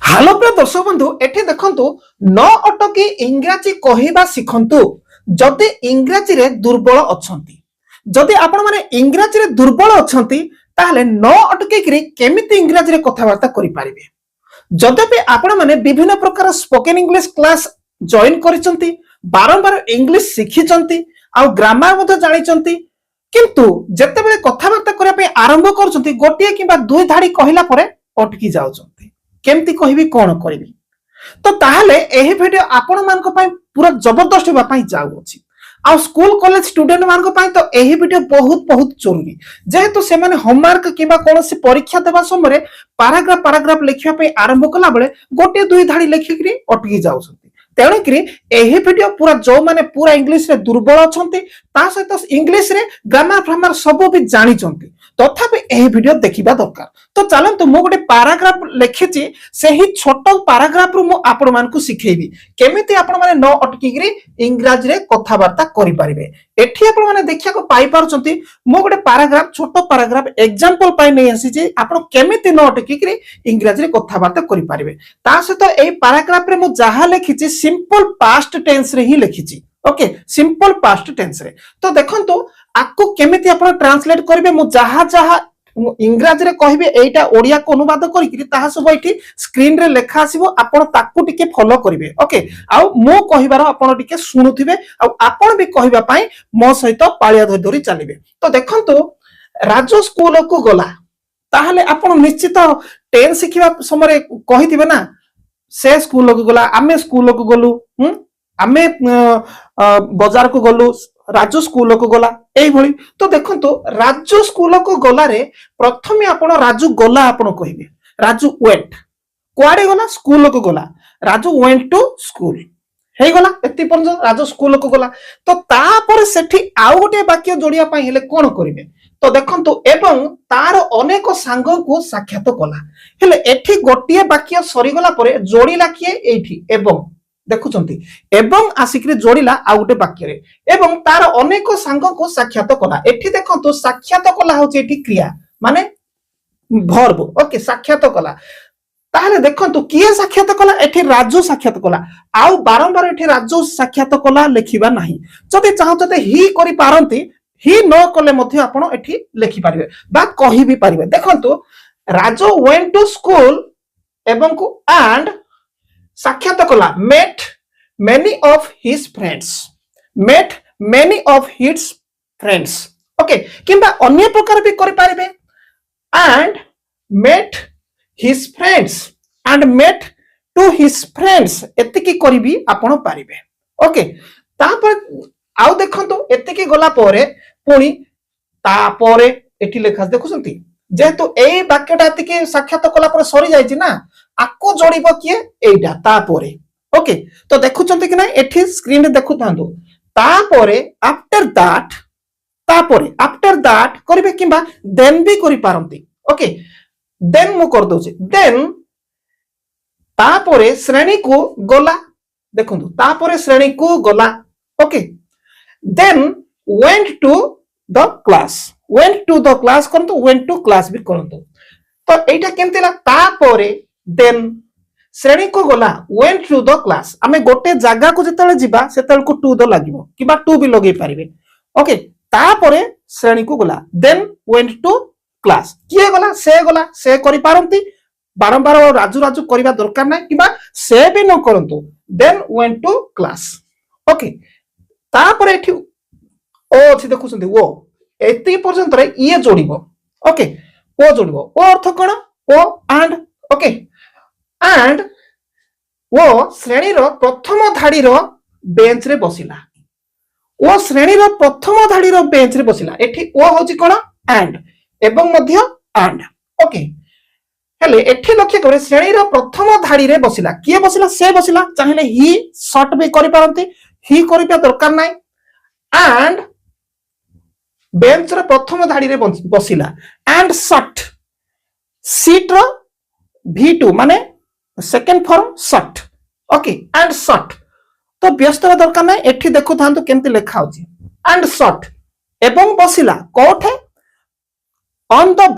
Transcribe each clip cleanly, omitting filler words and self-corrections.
Hello प्रिय दर्शक बंधु एठी देखंतु न अटकी इंग्राजी कहवा शिखंतु जदि इंग्राजी रे दुर्बल अछंती जदि आपण माने इंग्राजी रे दुर्बल अछंती ताहले न अटकी करी केमिति इंग्राजी रे कथाबार्ता करि पारिबे जदि आपण माने विभिन्न प्रकार स्पोकन इंग्लिश क्लास जॉइन करिसंती बारंबार इंग्लिश शिखिचंती आ ग्रामर मध्ये जानिचंती किंतु जेतेबेले कथाबार्ता करिया पे आरंभ करचंती गोटिए किबा दुई धाडी कहिला परे अटकी जाउचंती केमती कहबी कौन करी तो ताहले एही वीडियो आपण मान को पूरा जबरदस्त होबा पई जाउ अछि आ स्कूल कॉलेज स्टूडेंट मान को तो एही वीडियो बहुत बहुत जरूरी जेहेतु से माने होमवर्क किबा कोनोसी परीक्षा देबा समय पैराग्राफ पैराग्राफ लिखिया पे आरंभ कला बेले गोटे दुई धाडी लिखिकरी अटकी जाउछंती तेणुकरी एही वीडियो पूरा जो माने पूरा इंग्लिश रे दुर्बल अछंती ता सहित इंग्लिश रे ग्रामर फ्रामर सब भी जानि चंती तथापि एही वीडियो देखिबा दरकार तो चलंतु मु गोटे पैराग्राफ लिखिची सेही छोटो पैराग्राफ रु मु आपण मान को सिखेबी केमिति आपण माने न अटकी गिरी इंग्लिश रे कथाबार्ता करि परिबे एठी आपण माने देखिया को पाई पारचंती मु गोटे पैराग्राफ छोटो पैराग्राफ एग्जांपल पाई नै आसीची आपण केमिति न अटकी गिरी इंग्लिश रे कथाबार्ता करि परिबे ता सहित एही पैराग्राफ रे मु जहा लिखिची सिंपल पास्ट टेंस रे ही लिखिची ओके सिंपल पास्ट टेंस रे तो देखंतु आपको केमिति आपण ट्रांसलेट करिवे मु जहा जहा इंग्लिश रे कहिबे एटा ओडिया को अनुवाद करिकरी ताहा सब एठी स्क्रीन रे लेखा आसीबो आपण ताकू टिके फॉलो करिवे ओके आ मो कहिबार आपण टिके सुनुथिबे आ आपण भी कहिबा पई मो सहित पाळिया धरि धरि चलिबे तो देखंतु राजू स्कूल को गला ताहले आपण निश्चित टेन सिखिबा समय कहिथिबे ना से स्कूल को गला आमे स्कूल को गलु आमे बाजार को गलु राजू स्कूल को गला एई भली तो देखंतु राजू स्कूल को गला रे प्रथमे आपण राजू गला आपण कहिबे राजू वेंट कुआडे गला स्कूल को गला राजू वेंट टू स्कूल हे गला एति पर्यंत राजू स्कूल को गला तो ता पर सेठी आउ गोटे वाक्य जोड़िया पई हेले कोन करिवे तो देखंतु एवं तार अनेक सांग को साक्षात कला हेले एठी गोटिए वाक्य सरी गला परे जोड़िला किए एठी एवं देखुचंती एवं आसिकरे जोड़िला आ गोटे वाक्य रे एवं तार अनेक सांग को साक्षात कला एठी देखंतु साक्षात कला होची एठी क्रिया माने वर्ब ओके साक्षात कला ताहले देखंतु किए साक्षात कला एठी राजू साक्षात कला आउ बारंबार एठी राजू साक्षात कला लिखिबा नाही जदि चाहते ही करि पारंती ही न कले मध्ये आपण एठी लिखि पारिबे बा कहि भी पारिबे देखंतु राजू वेंट टू स्कूल एवं को एंड साक्षात कला met many of his friends met many of his friends okay किंबा अन्य प्रकार भी करि पारिबे and met his friends and met to his friends एतिकी करिबी आपण पारिबे ओके तापर आउ देखंतु एतिकी गला परे पुनी तापरे एठी लेखा देखुसंती जेहेतु एई वाक्यटा एतिकी साक्षात कला पर सरी जायछि ना आको जोड़िबो किए एइटा तापरे ओके तो देखुचंती कि ना एठी स्क्रीन रे देखुथांदो तापरे आफ्टर दैट करिवे किबा देन भी करि पारंती ओके देन मु कर दोचे देन तापरे श्रेणी को गला देखंतु तापरे श्रेणी को गला okay then went to the class करंतु went to class भी करंतु तो एइटा केमतिला तापरे देन श्रेणी को गला went to the class आमे गोटे जागा को जेतले जिबा सेतल को to द लागिवो किबा to भी लगै पारिबे ओके तापरे श्रेणी को गला देन went to class किए गला से करि पारंती बारंबार राजू राजू करिबा दरकार नै किबा से भी न करंतु then went to class okay तापरे एठी ओ अछि देखुसंती वो एति पर्यंत रे ये जोड़िबो ओके ओ जोड़िबो ओ अर्थ कोन ओ एंड ओके एंड वो श्रेणी रो प्रथम धाड़ी रो बेंच रे बसिला वो श्रेणी रो प्रथम धाड़ी रो बेंच रे बसिला एठी ओ होची कोन एंड एवं मध्य एंड ओके हेले एठी लक्ष्य करे श्रेणी रो प्रथम धाड़ी रे बसिला किए बसिला से बसिला चाहिले ही शॉर्ट भी करि पारंती ही करिबा दरकार नै एंड बेंच रो प्रथम धाड़ी रे बसिला एंड शॉर्ट सीट रो V2 माने second form short okay and short तो व्यस्त दरकार नै एठी देखु थांतु केमति लेखा होची एंड शॉर्ट एवं बसिला कोठे ऑन द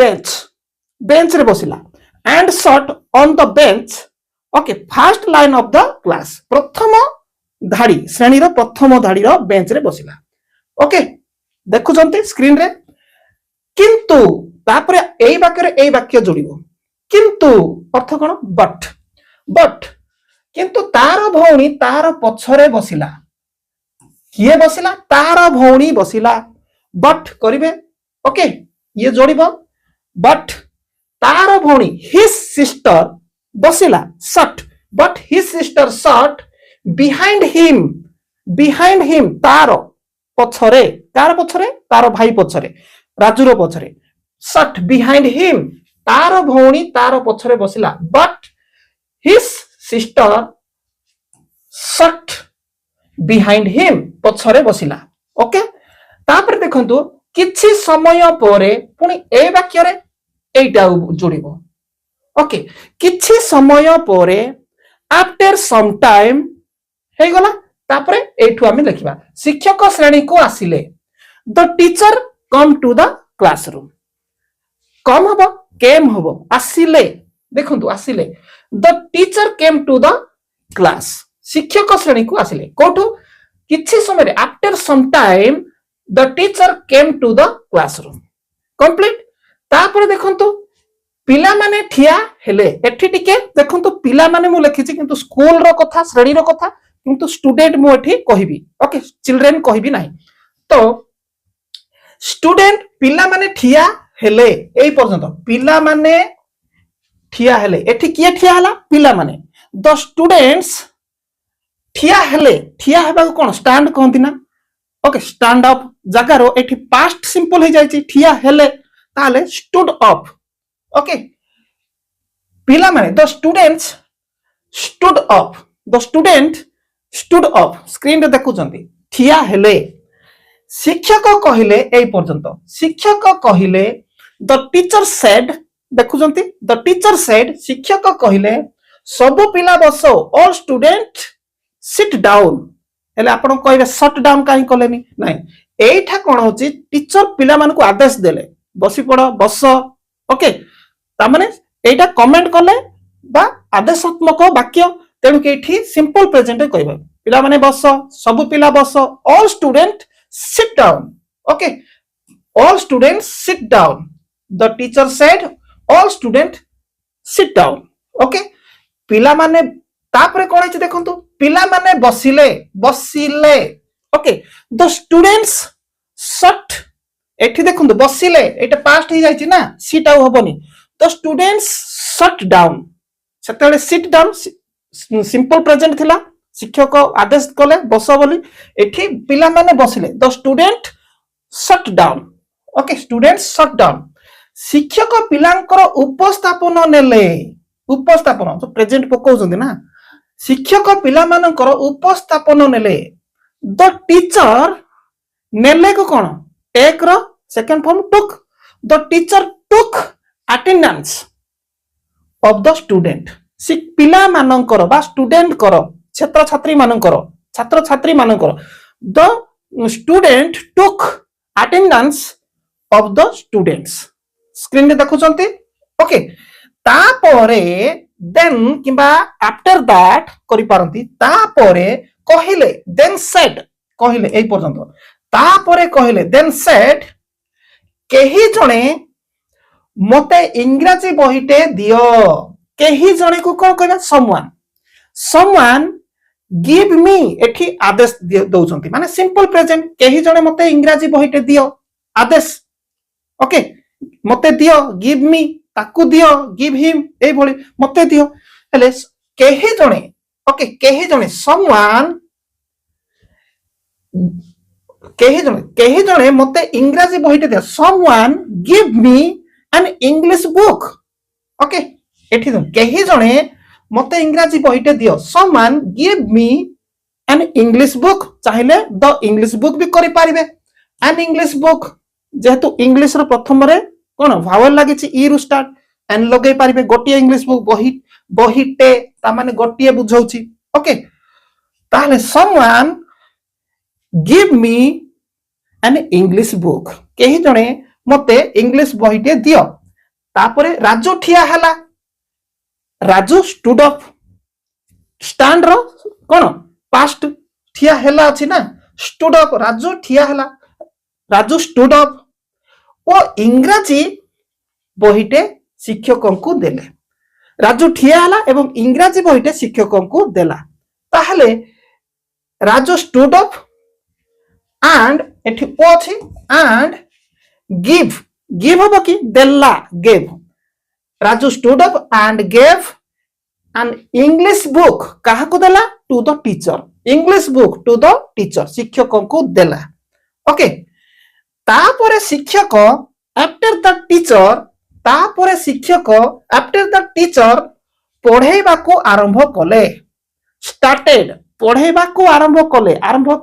बेंच रे बसिला and sat on the bench okay first line of the class प्रथम धाड़ी श्रेणी प्रथम धाड़ी बेंच रे बसिला ओके देखुछंती स्क्रीन रे किंतु तापरे एई वाक्य रे एई वाक्य जोड़िबो किंतु अर्थ कोन बट किंतु तार भौणी तार पछरे बसिला किए बसिला तार भौणी बसिला बट करिवे ओके ये जोड़िबो बट तार भौणी हिज सिस्टर बसिला सट बट हिज सिस्टर सट बिहाइंड हिम तार पछरे तार भाई पछरे राजुर पछरे सट बिहाइंड हिम तार भौणी तार पछरे बसिला बट हिज सिस्टर सट बिहाइंड हिम पछरे बसिला ओके तापर देखंतु किछि समय परे पुनी ए वाक्य रे एटा जोड़िबो ओके किछि समय परे आफ्टर सम टाइम हे गला तापरे एठु आमे लिखिबा शिक्षक श्रेणी को आसिले the teacher come to the classroom come हबो केम हबो आसिले देखंतु आसिले the teacher came to the class शिक्षक श्रेणी को आसिले कोठु किछि समय रे after some time the teacher came to the classroom complete तापर देखंतु पिला माने ठिया हेले एठी टिके देखंतु पिला माने मु लिखिछि किंतु स्कूल रो कथा श्रेणी रो कथा किंतु स्टूडेंट मु एठी कहिबी ओके चिल्ड्रेन कहिबी नाही तो स्टूडेंट पिला माने ठिया हेले एई पर्यंत पिला माने ठिया हेले एठी किए ठिया हला पिला माने द स्टूडेंट्स ठिया हेले ठिया हेबा कोन स्टैंड कहंती ना ओके स्टैंड अप जगारो एठी पास्ट सिंपल हो जायछि ठिया हेले ताले स्टूड अप ओके पिला माने the students stood up the student stood up screen रे देखुचंती ठिया हेले शिक्षक कहिले एई पर्यंत शिक्षक कहिले द टीचर सेड देखुचंती द टीचर सेड शिक्षक कहिले सब पिला बसो ऑल स्टूडेंट सिट डाउन हेले आपण कहबे शट डाउन काई कलेनी नाही एइठा कोन होची टीचर पिला मान को आदेश देले बसी पड़ बस ओके ता माने एइठा कमेंट कले बा आदेशात्मक वाक्य तेणु के सिंपल प्रेजेंट कहबे पिला माने बस सब पिला बस all student sit down okay all student sit down the teacher said all student sit down okay पिला माने तापरे कोन है देखंतु पिला माने बसिले ओके द स्टूडेंट्स सट एठी देखंतु बसिले एटा पास्ट ही जायछि ना सिट आउ हबनी द स्टूडेंट्स सट डाउन सेतेले सिट डाउन सिंपल प्रेजेंट थिला शिक्षक आदेश कले बस बोली एठी पिला माने बसिले the student sat down okay students sat down शिक्षक पिलांकर उपस्थापन नेले उपस्थापन जो प्रेजेंट पकोउछन्ती ना शिक्षक पिला मानकर उपस्थापन नेले द टीचर नेले को कोन टेक रो second form took the teacher took attendance of the student पिला मानकर बा स्टूडेंट कर छात्र छात्री मानकर the student took attendance of the students screen रे देखुचंती ओके तापरे देन किबा आफ्टर दैट करि पारंती तापरे कहिले देन सेड कहिले एई पर्यंत तापरे कहिले देन सेड केही जणे मते इंग्रजी बहिटे दियो केही जणे को कोन कहबा समवन गिव मी एठी आदेश दउचंती माने सिंपल प्रेजेंट केही जणे मते इंग्रजी बहिटे दियो आदेश ओके मते दियो गिव मी ताकू दियो गिव हिम ए भली मते दियो हेले केही जणे ओके केही जणे समवन केही जणे मते इंग्रजी बहिटे दियो someone give me N English book okay एठी केही जणे मते इंग्रजी बहिटे दियो someone give me N English book चाहिले द इंग्लिश बुक भी करि पारिबे एन इंग्लिश बुक जेहेतु इंग्लिश रो प्रथम रे कोन भावल लागि छि ई रु स्टार्ट एन लगे पारिबे गोटिए इंग्लिश बुक बहिटे ता माने गोटिए बुझौछि ओके ताले someone give me N English book केही जणे मते इंग्लिश बहिटे दियो तापरे राजू ठिया हला राजू स्टूड अप स्टैंड रो कौन पास्ट ठिया हैला अछि ना स्टूड अप राजू ठिया हैला राजू स्टूड अप ओ इंग्रजी बहिटे शिक्षकों को देले राजू ठिया हैला एवं इंग्रजी बहिटे शिक्षकों को देला ताहले राजू स्टूड अप एंड एठी ओ अछि एंड गिव गिव हबो कि देला give Raju stood up and give an English book कहा को देला to the teacher English book to the teacher शिक्षकों को देला ओके तापरे शिक्षक आफ्टर द टीचर तापरे शिक्षक आफ्टर द टीचर पढ़ेबा को आरंभ कले स्टार्टेड पढ़ेबा को आरंभ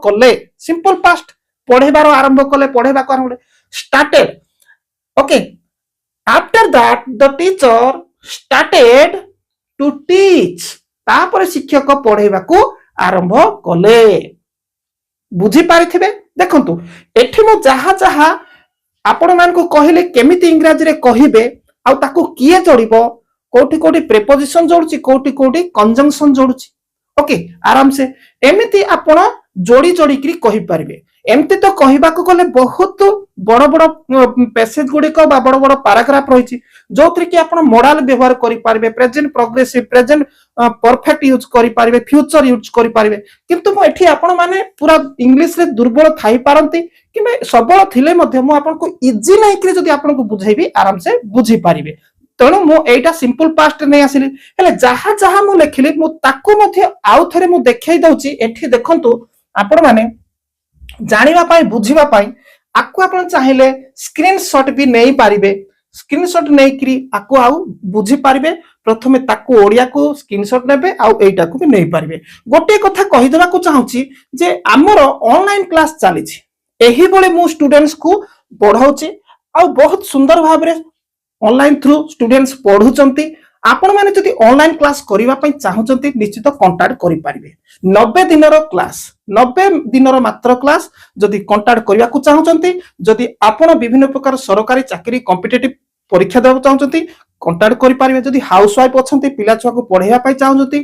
कले सिंपल पास्ट पढ़ेबार आरंभ कले पढ़ेबा को आरंभ started okay after that the teacher started to teach तापर शिक्षक पढ़ेबा को आरंभ कले बुझी पारिथिबे देखंतु एठी मो जहा जहा आपण मान को कहिले केमिति इंग्रजी रे कहिबे आ ताको किए जोड़िबो कोठी कोठी प्रीपोजिशन जोड़ुची कोठी कोठी कंजंक्शन जोड़ुची ओके आराम से एमिति आपण जोड़ी जोड़ी करी कहि पारिबे एमती तो कहबा को गले बहुत बड़ बड़ पैसेज गुडी को बड़ बड़ पैराग्राफ रही जो थी कि आपण मॉडल व्यवहार करि पारिबे present progressive present perfect use करि पारिबे फ्यूचर यूज करि पारिबे किंतु मो एठी आपण माने पूरा इंग्लिश रे दुर्बल थाई पारंती कि सबल थिले मध्ये मो आपण को इजी नै कि जदी आपण को बुझाइबी आराम से बुझी पारिबे तेणु मो एटा सिंपल पास्ट नै आसिली हेले जहा जहा मो लेखिली मो ताको मध्ये आउ थरे मो देखाई दउची एठी देखंतु आपण माने जानिबा पाई बुझिबा पाई आकु आपण चाहिले स्क्रीनशॉट भी नै पारिबे स्क्रीनशॉट नै करी आकु आउ बुझी पारिबे प्रथमे ताकु ओडिया को स्क्रीनशॉट नेबे आउ एटा को भी नै पारिबे गोटे कथा कहि देबा को चाहूची जे हमर ऑनलाइन क्लास चली छी एही बळे मु स्टूडेंट्स को पढाउची आउ बहुत सुंदर भाबरे ऑनलाइन थ्रू स्टूडेंट्स पढुचंती आपण माने जदि ऑनलाइन क्लास करिवा पई चाहुचंती निश्चित कांटेक्ट करि पारिबे 90 दिनर क्लास 90 दिनर मात्र क्लास जदि कांटेक्ट करिवा को चाहुचंती जदि आपण विभिन्न प्रकार सरकारी चाकरी कॉम्पिटिटिव परीक्षा देबा चाहुचंती कांटेक्ट करि पारिबे जदि हाउस वाइफ अछंती पिला छुआ को पढेया पई चाहुचंती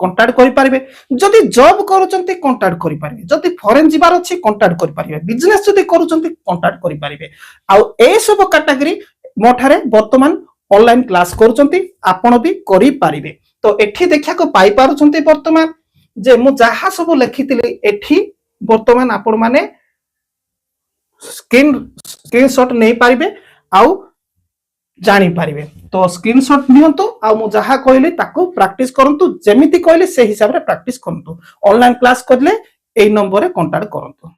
कांटेक्ट करि पारिबे जदि जॉब करूचंती कांटेक्ट करि पारिबे जदि फॉरेन जिबार अछि कांटेक्ट करि पारिबे बिजनेस जदि करूचंती कांटेक्ट करि पारिबे आ ए सब कैटेगरी मोठारे वर्तमान ऑनलाइन क्लास करूचंती आपण भी करि पारिबे तो एठी देखिया को पाई पारुचंती वर्तमान जे मु जहा सब लिखितिली एठी वर्तमान आपण माने स्क्रीनशॉट नै पारिबे आउ जानि पारिबे तो स्क्रीनशॉट नियंतु आ मु जहा कहली ताको प्रैक्टिस करंतु जेमिति कहली से हिसाब रे प्रैक्टिस करंतु ऑनलाइन क्लास करले एई नंबर रे कांटेक्ट करंतु।